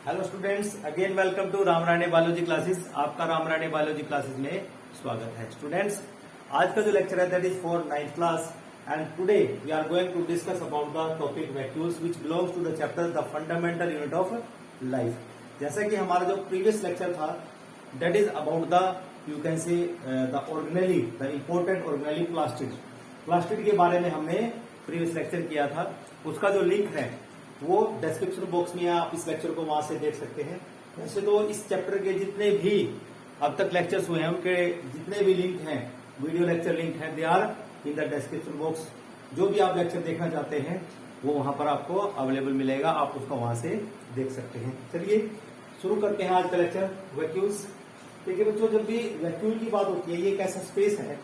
Hello students, again welcome to Ram Rane biology classes. आपका Ram Rane biology classes में स्वागत है। स्टूडेंट्स, आज का जो लेक्चर है that is for 9th class and today we are going to discuss about the topic vacuoles which belongs to the chapter the fundamental unit of life. जैसा कि हमारा जो प्रीवियस लेक्चर था that is about the you can say the organelle, the important organelle plastid. Plastid के बारे में हमने previous lecture किया था, उसका जो लिंक है वो डिस्क्रिप्शन बॉक्स में आप इस लेक्चर को वहां से देख सकते हैं। वैसे तो इस चैप्टर के जितने भी अब तक लेक्चर्स हुए हैं उनके जितने भी लिंक हैं, वीडियो लेक्चर लिंक हैं, they are in the description box. जो भी आप लेक्चर देखना चाहते हैं वो वहां पर आपको अवेलेबल मिलेगा, आप उसको वहां से देख सकते हैं। चलिए शुरू करते हैं आज का लेक्चर वैक्यूल्स। देखिए बच्चों, जब भी वैक्यूल की बात होती है, ये एक ऐसा स्पेस है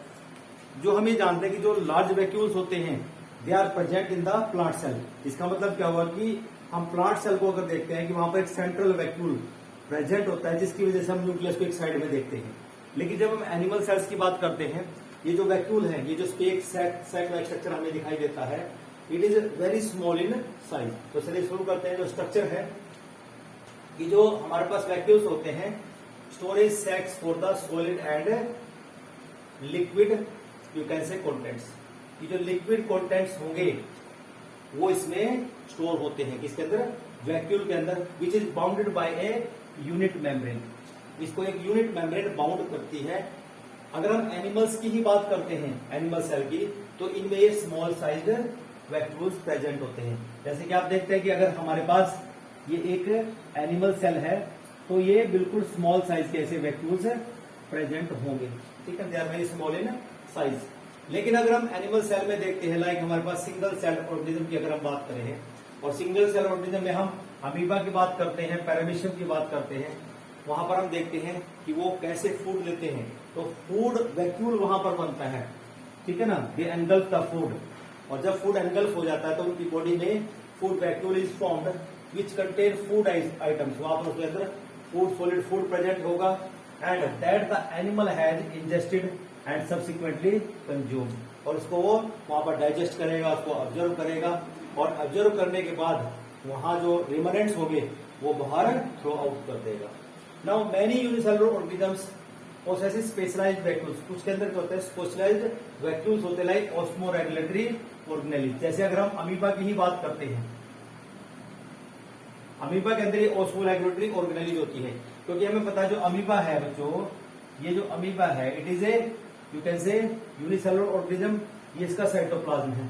जो हम ये जानते हैं कि जो लार्ज वैक्यूल्स होते हैं they are present in the plant cell. इसका मतलब क्या हुआ कि हम प्लांट सेल को अगर देखते हैं कि वहां पर एक सेंट्रल वैक्यूल प्रेजेंट होता है जिसकी वजह से हम न्यूक्लियस को एक साइड में देखते हैं। लेकिन जब हम एनिमल सेल्स की बात करते हैं, ये जो वैक्यूल है, ये जो सैक लाइक स्ट्रक्चर हमें दिखाई देता है, it is very small in size. तो चलिए शुरू करते हैं। जो स्ट्रक्चर है कि जो हमारे पास वैक्यूल्स होते हैं, storage sacs for the solid and liquid you can say contents. कि जो लिक्विड कंटेंट्स होंगे वो इसमें स्टोर होते हैं, किसके अंदर, वैक्यूल के अंदर, which is bounded by a unit membrane. इसको एक यूनिट मेम्ब्रेन बाउंड करती है। अगर हम एनिमल्स की ही बात करते हैं, एनिमल सेल की, तो इनमें ये स्मॉल साइज वैक्यूल्स प्रेजेंट होते हैं। जैसे कि आप देखते हैं कि अगर हमारे पास ये एक एनिमल सेल है तो ये बिल्कुल स्मॉल साइज के ऐसे वैक्यूल्स प्रेजेंट होंगे, ठीक है, they are very small in size. लेकिन अगर हम एनिमल सेल में देखते हैं, लाइक हमारे पास सिंगल सेल ऑर्गेनिज्म की अगर हम बात करें, और सिंगल सेल ऑर्गेनिज्म में हम अमीबा की बात करते हैं, पैरामीशियम की बात करते हैं, वहां पर हम देखते हैं कि वो कैसे फूड लेते हैं। तो फूड वैक्यूल वहां पर बनता है, ठीक है ना, दे एनगल्फ द फूड। और जब फूड एनगल्फ हो जाता है तो उनकी बॉडी में food vacuole is formed which contain food items. वहां पर उसके अंदर फूड, सॉलिड फूड प्रेजेंट होगा and that the animal has ingested and subsequently consume. और उसको वो वहां पर डाइजेस्ट करेगा, उसको ऑब्जर्व करेगा, और ऑब्जर्व करने के बाद वहां जो रिमेनेंट्स होंगे वो बाहर थ्रो आउट कर देगा। Now many unicellular organisms possess specialised vacuoles. उसके अंदर क्या होता है, स्पेशलाइज्ड वैक्यूल्स होते हैं, लाइक ऑस्मोरेगुलेटरी ऑर्गेनेली। जैसे अगर हम अमीबा की ही बात करते हैं, अमीबा के अंदर ये ऑस्मोरेगुलेटरी ऑर्गेनेली होती है, क्योंकि हमें पता है जो अमीबा है बच्चों, ये जो अमीबा है it is a you can से यूनिसेलुलर ऑर्गेनिज्म, ये इसका साइटोप्लाज्म है।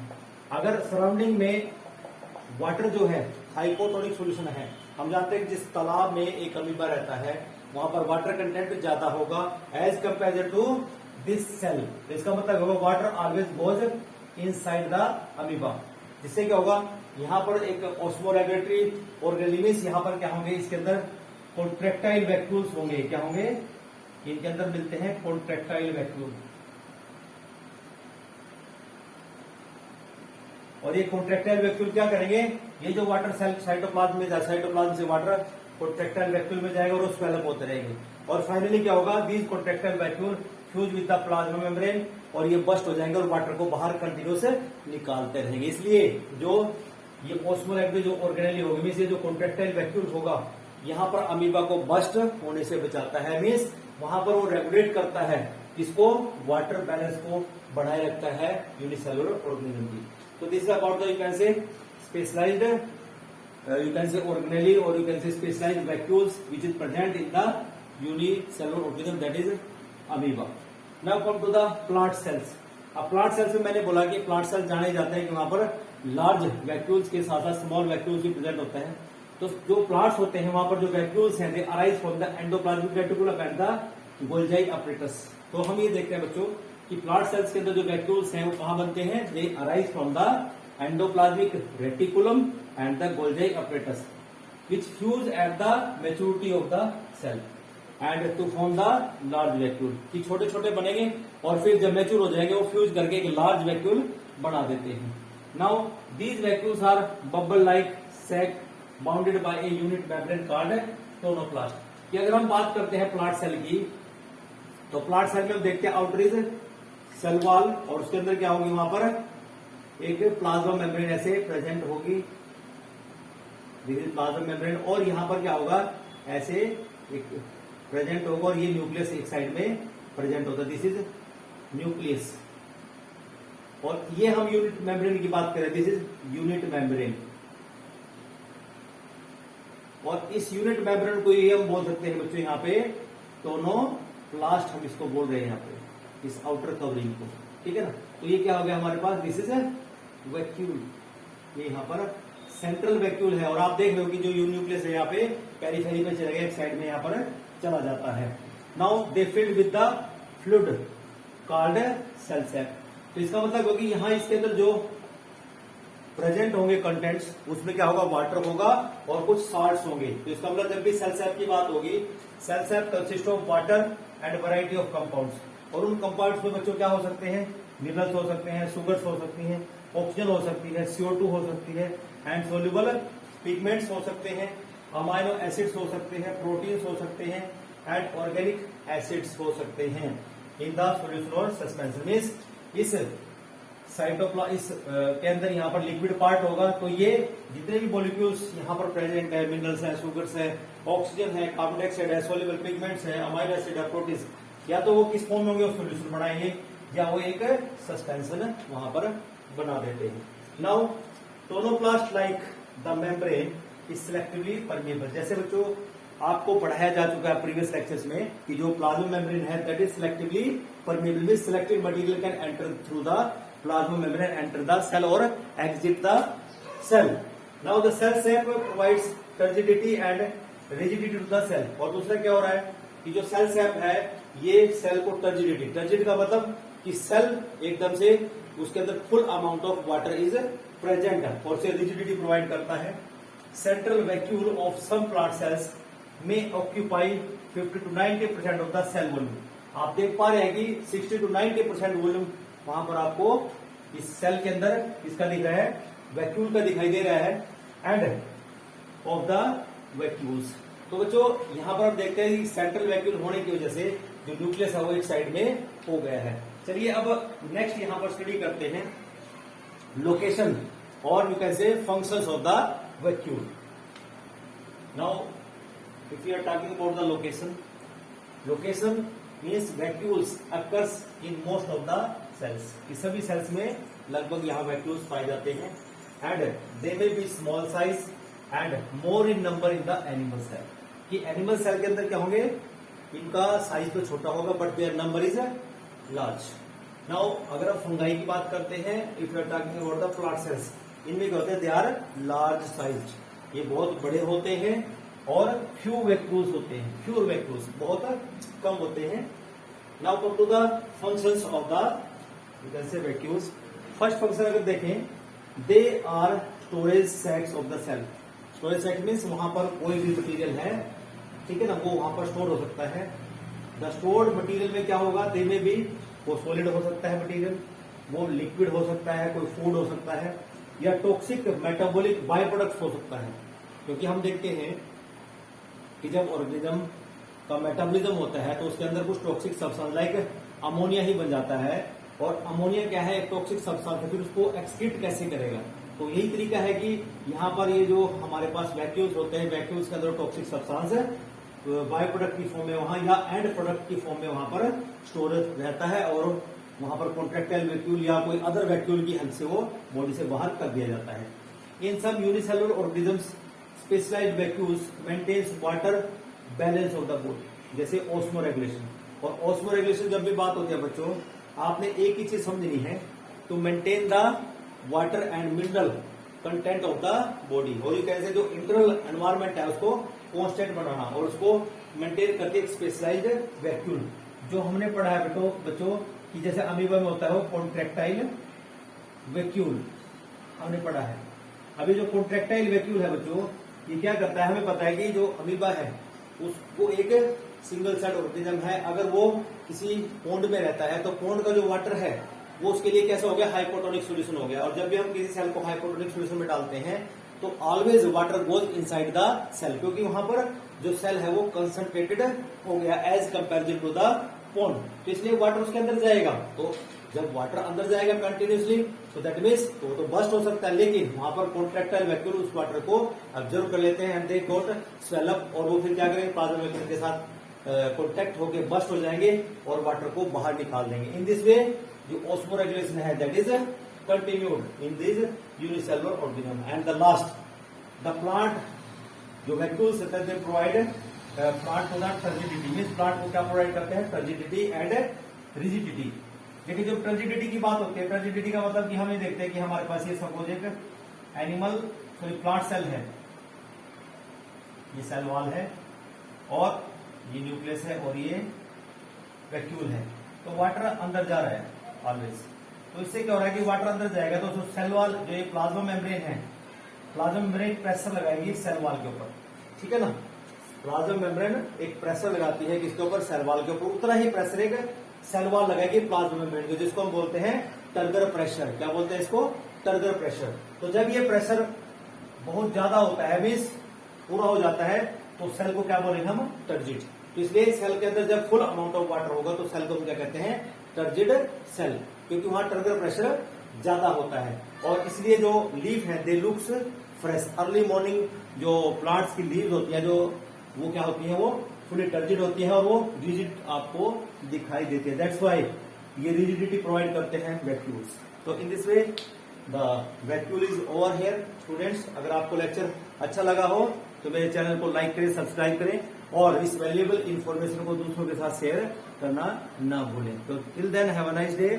अगर सराउंडिंग में वाटर जो है हाइपोटोनिक सॉल्यूशन है, हम जानते हैं कि जिस तालाब में एक अमीबा रहता है वहां पर वाटर कंटेंट ज्यादा होगा as compare to this cell. इसका मतलब होगा water always goes inside the amoeba. जिससे क्या होगा, यहाँ पर एक ऑस्मोरेगुलेटरी ऑर्गेनिज्म, यहाँ पर क्या होंगे, इसके अंदर कॉन्ट्रैक्टाइल वैक्यूल्स होंगे। क्या होंगे, इनके अंदर मिलते हैं कॉन्ट्रैक्टाइल वैक्यूल। और ये कॉन्ट्रैक्टाइल वैक्यूल क्या करेंगे, ये जो वाटर सेल साइटोप्लाज्म में जाए, साइटोप्लाज्म से वाटर कॉन्ट्रैक्टाइल वैक्यूल में जाएगा और वो स्वेलअप होते रहेंगे। और फाइनली क्या होगा, these contractile vacuole fuse with the plasma membrane, और ये बस्ट हो जाएंगे और वाटर को बाहर कंटिन्यू से निकालते रहेंगे। इसलिए जो ये ऑस्मोरेगुलेटरी जो ऑर्गेनेली होगी, ये जो कॉन्ट्रैक्टाइल वैक्यूल होगा, यहाँ पर अमीबा को बस्ट होने से बचाता है। मीन्स वहां पर वो रेगुलेट करता है, इसको वाटर बैलेंस को बनाए रखता है यूनिसेलुलर ऑर्गेनिज्म की। तो this is about the you can say specialised you can say organelle और you can say specialised vacuoles which is present in the unicellular organism that is amoeba. Now come to the plant cells. अब plant cells में मैंने बोला कि plant cells जाने जाते हैं कि वहां पर लार्ज वैक्यूल्स के साथ साथ स्मॉल वैक्यूल्स भी प्रेजेंट होते हैं। तो जो प्लांट्स होते हैं वहां पर जो वैक्यूल्स हैं they arise from the endoplasmic reticulum and the Golgi apparatus. तो हम ये देखते हैं बच्चों कि प्लांट सेल्स के अंदर जो वैक्यूल्स हैं वो कहां बनते हैं, they arise from the endoplasmic reticulum and the Golgi apparatus which fuse at the maturity of the cell and to form the large vacuole. कि छोटे छोटे बनेंगे और फिर जब मैच्योर हो जाएंगे वो फ्यूज करके एक लार्ज वैक्यूल बना देते हैं। Now these vacuoles are bubble like sac bounded by a unit membrane called chloroplast. कि अगर हम बात करते हैं प्लांट सेल की, तो प्लांट सेल में हम देखते हैं आउटर इज सेल वॉल, और उसके अंदर क्या होगी, वहां पर एक प्लाज्मा मेम्ब्रेन ऐसे प्रेजेंट होगी। दिस इज प्लाज्मा मेम्ब्रेन, और यहाँ पर क्या होगा, ऐसे एक प्रेजेंट होगा और ये न्यूक्लियस एक साइड में प्रेजेंट होता है, दिस इज न्यूक्लियस। और ये हम यूनिट मेम्ब्रेन की बात करें, दिस इज यूनिट मेम्ब्रेन। और इस यूनिट मेम्ब्रेन को ये हम बोल सकते हैं बच्चों यहाँ पे टोनोप्लास्ट, हम इसको बोल रहे हैं यहाँ पे, इस आउटर कवरिंग को, ठीक है ना। तो ये क्या हो गया हमारे पास, दिस इज वैक्यूल, ये यहाँ पर सेंट्रल वैक्यूल है। और आप देख रहे हो कि जो न्यूक्लियस है यहाँ पे पेरिफेरी में चला गया, एक साइड में यहाँ पर चला जाता है। Now they filled with the fluid called cell sac. तो इसका मतलब होगा कि यहाँ इसके अंदर जो प्रेजेंट होंगे कंटेंट्स, उसमें क्या होगा, वाटर होगा और कुछ साल्ट्स होंगे। तो इसका मतलब जब भी सेल सैक की बात होगी, cell sac consist of water and variety of compounds. और उन कंपाउंड्स में बच्चों क्या हो सकते हैं, मिनरल्स हो सकते हैं, सुगर्स हो सकती हैं, ऑक्सीजन हो सकती है, CO2 हो सकती है, एंड सोल्यूबल पिगमेंट्स हो सकते हैं, अमाइनो एसिड्स हो सकते हैं, प्रोटीन्स हो सकते हैं, एंड ऑर्गेनिक एसिड्स हो सकते हैं इन द सॉल्यूशन और सस्पेंशन। मींस इस साइटोप्लाज्म इस के अंदर यहाँ पर लिक्विड पार्ट होगा, तो ये जितने भी मॉलिक्यूल्स यहाँ पर प्रेजेंट है, मिनरल्स है, सुगर्स है, ऑक्सीजन है, कार्बन डाइऑक्साइड है, सोल्यूबल पिगमेंट्स है, अमाइनो एसिड है, प्रोटीन्स, या तो वो किस फॉर्म में होंगे, सोल्यूशन बनाएंगे, या वो एक सस्पेंशन वहां पर बना देते हैं। Now tonoplast like the membrane is selectively permeable. जैसे बच्चों आपको पढ़ाया जा चुका है प्रीवियस लेक्चर्स में कि जो प्लाज्मा मेम्ब्रेन है that is selectively permeable, means selected material can enter through the plasma membrane, enter the cell और exit the cell. Now the cell shape provides turgidity and rigidity to the cell. और दूसरा क्या हो रहा है कि जो सेल शेप है ये सेल को टर्जिडिटी, टर्जिडिटी का मतलब कि सेल एकदम से उसके अंदर full amount of water is present है और से रिजिडिटी प्रोवाइड करता है। Central vacuole of some plant cells में occupy 50 to 90% of the cell volume. आप देख पा रहे हैं कि 60 to 90% वॉल्यूम वहां पर आपको इस सेल के अंदर इसका दिख रहा है, वैक्यूल का दिखाई दे रहा है, एंड ऑफ द वैक्यूल्स। तो बच्चों यहां पर आप देखते हैं कि सेंट्रल वैक्यूल होने की वजह से जो न्यूक्लियस है वो एक साइड में हो गया है। चलिए अब नेक्स्ट यहां पर स्टडी करते हैं लोकेशन और you can say functions of the vacuole. Now if you are talking about the location means vacuoles occurs in most of the cells. इस सभी सेल्स में लगभग यहाँ वैक्यूल्स पाए जाते हैं, and they may be small size and more in number in the animal cell. कि animal cell के अंदर क्या होंगे, इनका साइज तो छोटा होगा but their number is large. Now अगर आप फंगाई की बात करते हैं, if you are talking about the plant cells, इनमें क्या होते हैं, दे आर लार्ज साइज, ये बहुत बड़े होते हैं और फ्यू वैक्यूल्स होते हैं, फ्यूर वैक्यूल्स बहुत कम होते हैं। Now come to the functions of the you can say vacuoles. First function अगर देखें, they are storage sacs of the cell. Storage sac means वहां पर कोई भी मटीरियल है, ठीक है ना, वो वहां पर स्टोर हो सकता है। द स्टोर्ड मटीरियल में क्या होगा, दे में भी वो सॉलिड हो सकता है मटीरियल, वो लिक्विड हो सकता है, कोई फूड हो सकता है, या टॉक्सिक मेटाबॉलिक बाय प्रोडक्ट हो सकता है। क्योंकि हम देखते हैं कि जब ऑर्गेनिज्म का मेटाबॉलिज्म होता है तो उसके अंदर कुछ टॉक्सिक सब्सटेंस लाइक अमोनिया ही बन जाता है, और अमोनिया क्या है, एक टॉक्सिक सब्सटेंस है, फिर उसको एक्सक्रीट कैसे करेगा। तो यही तरीका है कि यहाँ पर ये जो हमारे पास वैक्यूल्स होते हैं, वैक्यूल्स के अंदर टॉक्सिक सब्सटेंस है बाय प्रोडक्ट की फॉर्म में वहां या एंड प्रोडक्ट की फॉर्म में वहां पर स्टोरेज रहता है, और वहां पर कॉन्ट्रेक्टाइल वैक्यूल या कोई अदर वैक्यूल की हेल्प से वो बॉडी से बाहर कर दिया जाता है। In some unicellular organisms specialised vacuoles maintains water balance of the body, जैसे ऑस्मो रेगुलेशन। और ऑस्मो रेगुलेशन जब भी बात होती है बच्चों, आपने एक ही चीज समझनी है, to maintain the water and mineral content of the body, और यू कैसे जो इंटरनल एनवायरमेंट है उसको कांस्टेंट बनाना और उसको मेंटेन करके एक स्पेशलाइज्ड वैक्यूल। जो हमने पढ़ा है बच्चों कि जैसे अमीबा में होता है वो कॉन्ट्रैक्टाइल वैक्यूल हमने पढ़ा है। अभी जो कॉन्ट्रैक्टाइल वैक्यूल है बच्चों, ये क्या करता है, हमें पता है कि जो अमीबा है उसको एक सिंगल सेल ऑर्गेनिज्म है, अगर वो किसी पोंड में रहता है तो पोंड का जो वाटर है वो उसके लिए कैसा हो गया, हाइपोटोनिक सॉल्यूशन हो गया। और जब भी हम किसी सेल को हाइपोटोनिक सॉल्यूशन में डालते हैं तो always water goes inside the cell, क्योंकि वहां पर जो सेल है वो कंसंट्रेटेड हो गया as comparison to the pond, तो इसलिए वाटर उसके अंदर जाएगा। तो जब वाटर अंदर जाएगा कंटिन्यूसली तो दैट मीन्स तो बस्ट हो सकता है, लेकिन वहां पर कॉन्ट्रैक्टाइल वैक्यूल उस वाटर को ऑब्जर्व कर लेते हैं and they don't swell up, और वो फिर क्या करेंगे प्लाज्मा मेम्ब्रेन के साथ कॉन्टैक्ट होकर बस्ट हो जाएंगे और वाटर को बाहर निकाल देंगे। इन दिस वे जो ऑस्मोरेगुलेशन है that is continued in this unicellular organism. And the last the plant जो वैक्यूल्स दे प्रोवाइड प्लांट को टर्जिडिटी, मीन्स प्लांट को क्या प्रोवाइड करते हैं, टर्जिडिटी एंड रिजिडिटी। देखिए जब टर्जिडिटी की बात होती है, टर्जिडिटी का मतलब कि हम ये देखते हैं कि हमारे पास ये सपोज एक एनिमल सॉरी प्लांट सेल है, ये सेल वॉल है और ये न्यूक्लियस है और ये वैक्यूल है, तो वाटर अंदर जा रहा है ऑलवेज। तो इससे क्या हो रहा है कि वाटर अंदर जाएगा तो सेल वॉल जो ये प्लाज्मा मेम्ब्रेन है, प्लाज्मा मेम्ब्रेन प्रेशर लगाएगी सेल वॉल के ऊपर, ठीक है ना। प्लाज्मा मेम्ब्रेन एक प्रेशर लगाती है किसके ऊपर, सेल वॉल के ऊपर, उतना ही प्रेशर एक सेल वॉल लगाएगी प्लाज्मा मेम्ब्रेन को, जिसको हम बोलते हैं टर्गर प्रेशर। क्या बोलते हैं इसको, टर्गर प्रेशर। तो जब ये प्रेशर बहुत ज्यादा होता है मीन्स पूरा हो जाता है तो सेल को क्या बोलेंगे हम, टर्जिड। तो इसलिए सेल के अंदर जब फुल अमाउंट ऑफ वाटर होगा तो सेल को हम क्या कहते हैं, टर्जिड सेल, क्योंकि वहां टर्गर प्रेशर ज्यादा होता है। और इसलिए जो लीफ है दे लुक्स फ्रेश। अर्ली मॉर्निंग जो प्लांट्स की लीव्स होती है जो वो क्या होती है, वो फुली टर्जिड होती है और वो रिजिड आपको दिखाई देती है। दैट्स वाई ये रिजिडिटी प्रोवाइड करते हैं वैक्यूल्स। तो in this way the vacuole is over here. Students अगर आपको लेक्चर अच्छा लगा हो तो मेरे चैनल को लाइक करें, सब्सक्राइब करें और इस वैल्यूएबल इंफॉर्मेशन को दूसरों के साथ शेयर करना ना भूलें। तो till then have a nice day,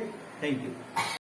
thank you.